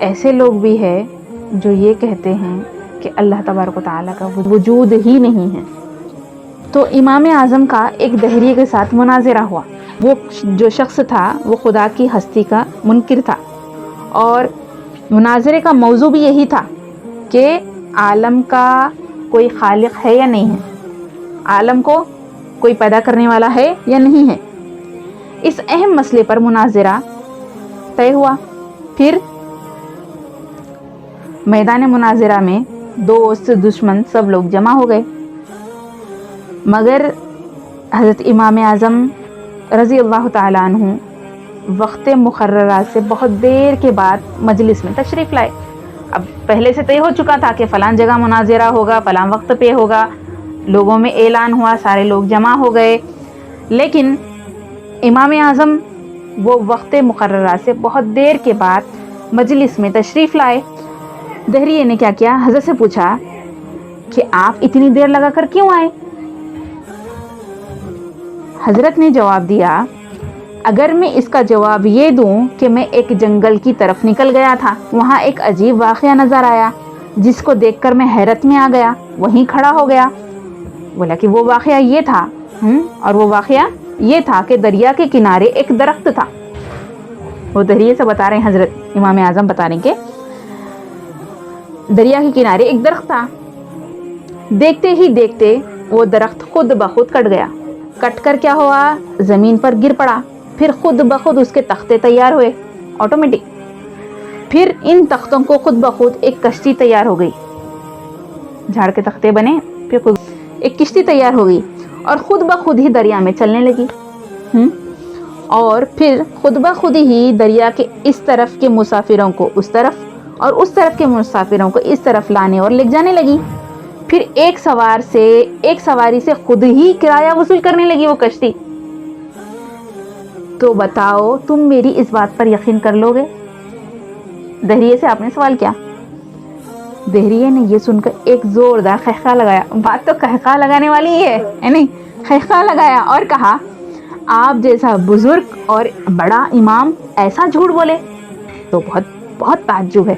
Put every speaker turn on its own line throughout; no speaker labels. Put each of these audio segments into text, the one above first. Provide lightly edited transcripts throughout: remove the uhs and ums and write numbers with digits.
ایسے لوگ بھی ہیں جو یہ کہتے ہیں کہ اللہ تبارک و تعالیٰ کا وجود ہی نہیں ہے۔ تو امام اعظم کا ایک دہریے کے ساتھ مناظرہ ہوا۔ وہ جو شخص تھا وہ خدا کی ہستی کا منکر تھا، اور مناظرے کا موضوع بھی یہی تھا کہ عالم کا کوئی خالق ہے یا نہیں ہے، عالم کو کوئی پیدا کرنے والا ہے یا نہیں ہے۔ اس اہم مسئلے پر مناظرہ طے ہوا۔ پھر میدان مناظرہ میں دوست دشمن سب لوگ جمع ہو گئے، مگر حضرت امام اعظم رضی اللہ تعالیٰ عنہ وقت مقررہ سے بہت دیر کے بعد مجلس میں تشریف لائے۔ اب پہلے سے طے ہو چکا تھا کہ فلاں جگہ مناظرہ ہوگا، فلاں وقت پہ ہوگا، لوگوں میں اعلان ہوا، سارے لوگ جمع ہو گئے، لیکن امام اعظم وہ وقت مقررہ سے بہت دیر کے بعد مجلس میں تشریف لائے۔ دہریے نے کیا کیا، حضرت سے پوچھا کہ آپ اتنی دیر لگا کر کیوں آئے؟ حضرت نے جواب دیا، اگر میں اس کا جواب یہ دوں کہ میں ایک جنگل کی طرف نکل گیا تھا، وہاں ایک عجیب واقعہ نظر آیا جس کو دیکھ کر میں حیرت میں آ گیا، وہیں کھڑا ہو گیا۔ بولا کہ وہ واقعہ یہ تھا، اور وہ واقعہ یہ تھا کہ دریا کے کنارے ایک درخت تھا۔ وہ دریے سے بتا رہے ہیں، حضرت امام اعظم بتا رہے ہیں کہ دریا کے کنارے ایک درخت تھا، دیکھتے ہی دیکھتے وہ درخت خود بخود کٹ گیا۔ کٹ کر کیا ہوا، زمین پر گر پڑا، پھر خود بخود اس کے تختے تیار ہوئے آٹومیٹک، پھر ان تختوں کو خود بخود ایک کشتی تیار ہو گئی، جھاڑ کے تختے بنے، پھر خود ایک کشتی تیار ہو گئی اور خود بخود ہی دریا میں چلنے لگی، اور پھر خود بخود ہی دریا کے اس طرف کے مسافروں کو اس طرف اور اس طرف کے مسافروں کو اس طرف لانے اور لے جانے لگی۔ پھر ایک سواری سے خود ہی کرایہ وصول کرنے لگی وہ کشتی۔ تو بتاؤ تم میری اس بات پر یقین کر لو گے؟ دہریے سے آپ نے سوال کیا۔ دہریے نے یہ سن کر ایک زوردار خحقہ لگایا، بات تو خحقہ لگانے والی ہی ہے نہیں، خحقہ لگایا اور کہا، آپ جیسا بزرگ اور بڑا امام ایسا جھوٹ بولے تو بہت بہت تعجب ہے۔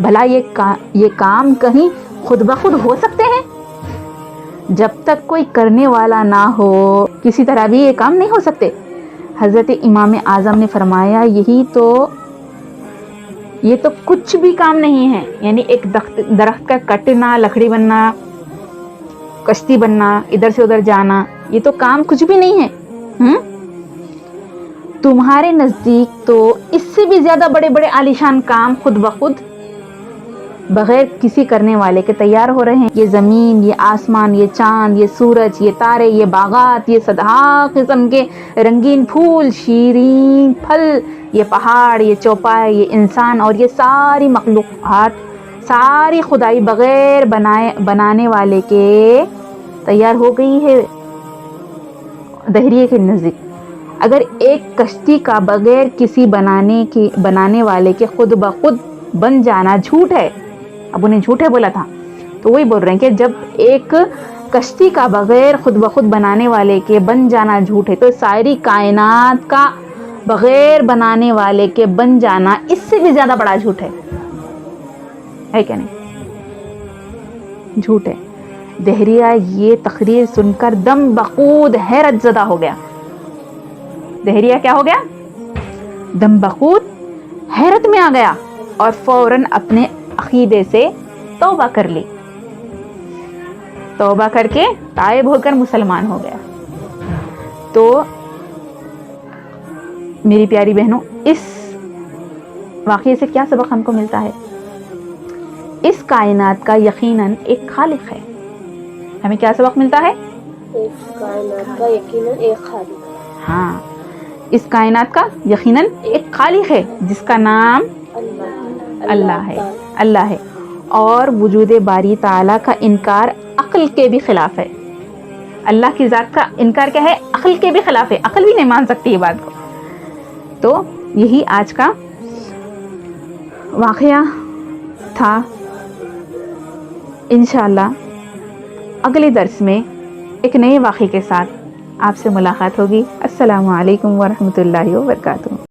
بھلا یہ کام کہیں خود بخود ہو سکتے ہیں؟ جب تک کوئی کرنے والا نہ ہو کسی طرح بھی یہ کام نہیں ہو سکتے۔ حضرت امام اعظم نے فرمایا، یہ تو کچھ بھی کام نہیں ہے، یعنی ایک درخت کا کٹنا، لکڑی بننا، کشتی بننا، ادھر سے ادھر جانا، یہ تو کام کچھ بھی نہیں ہے۔ تمہارے نزدیک تو اس سے بھی زیادہ بڑے بڑے عالیشان کام خود بخود بغیر کسی کرنے والے کے تیار ہو رہے ہیں۔ یہ زمین، یہ آسمان، یہ چاند، یہ سورج، یہ تارے، یہ باغات، یہ صدہا قسم کے رنگین پھول، شیرین پھل، یہ پہاڑ، یہ چوپائے، یہ انسان اور یہ ساری مخلوقات، ساری خدائی بغیر بنانے والے کے تیار ہو گئی ہے۔ دہریے کے نزدیک اگر ایک کشتی کا بغیر کسی بنانے والے کے خود بخود بن جانا جھوٹ ہے، اب انہیں جھوٹے بولا تھا، تو وہی بول رہے ہیں کہ جب ایک کشتی کا بغیر خود بخود بنانے والے کے بن جانا جھوٹ ہے، تو ساری کائنات کا بغیر بنانے والے کے بن جانا اس سے بھی زیادہ بڑا جھوٹ ہے کیا نہیں؟ جھوٹ ہے۔ دہریہ یہ تقریر سن کر دم بخود حیرت زدہ ہو گیا۔ دہریہ کیا ہو گیا؟ دم بخود حیرت میں آ گیا اور فوراً اپنے عقیدے سے توبہ کر لی، توبہ کر کے تائب ہو کر مسلمان ہو گیا۔ تو میری پیاری بہنوں، اس واقعے سے کیا سبق ہم کو ملتا ہے؟ اس کائنات کا یقیناً ایک خالق ہے۔ ہمیں کیا سبق ملتا ہے؟
اس کائنات کا یقیناً ایک خالق ہے۔
ہاں، اس کائنات کا یقیناً ایک خالق ہے جس کا نام اللہ ہے، اور وجود باری تعالیٰ کا انکار عقل کے بھی خلاف ہے۔ اللہ کی ذات کا انکار کیا ہے؟ عقل کے بھی خلاف ہے، عقل بھی نہیں مان سکتی یہ بات کو۔ تو یہی آج کا واقعہ تھا۔ انشاءاللہ اگلے درس میں ایک نئے واقعے کے ساتھ آپ سے ملاقات ہوگی۔ السلام علیکم ورحمۃ اللہ وبرکاتہ۔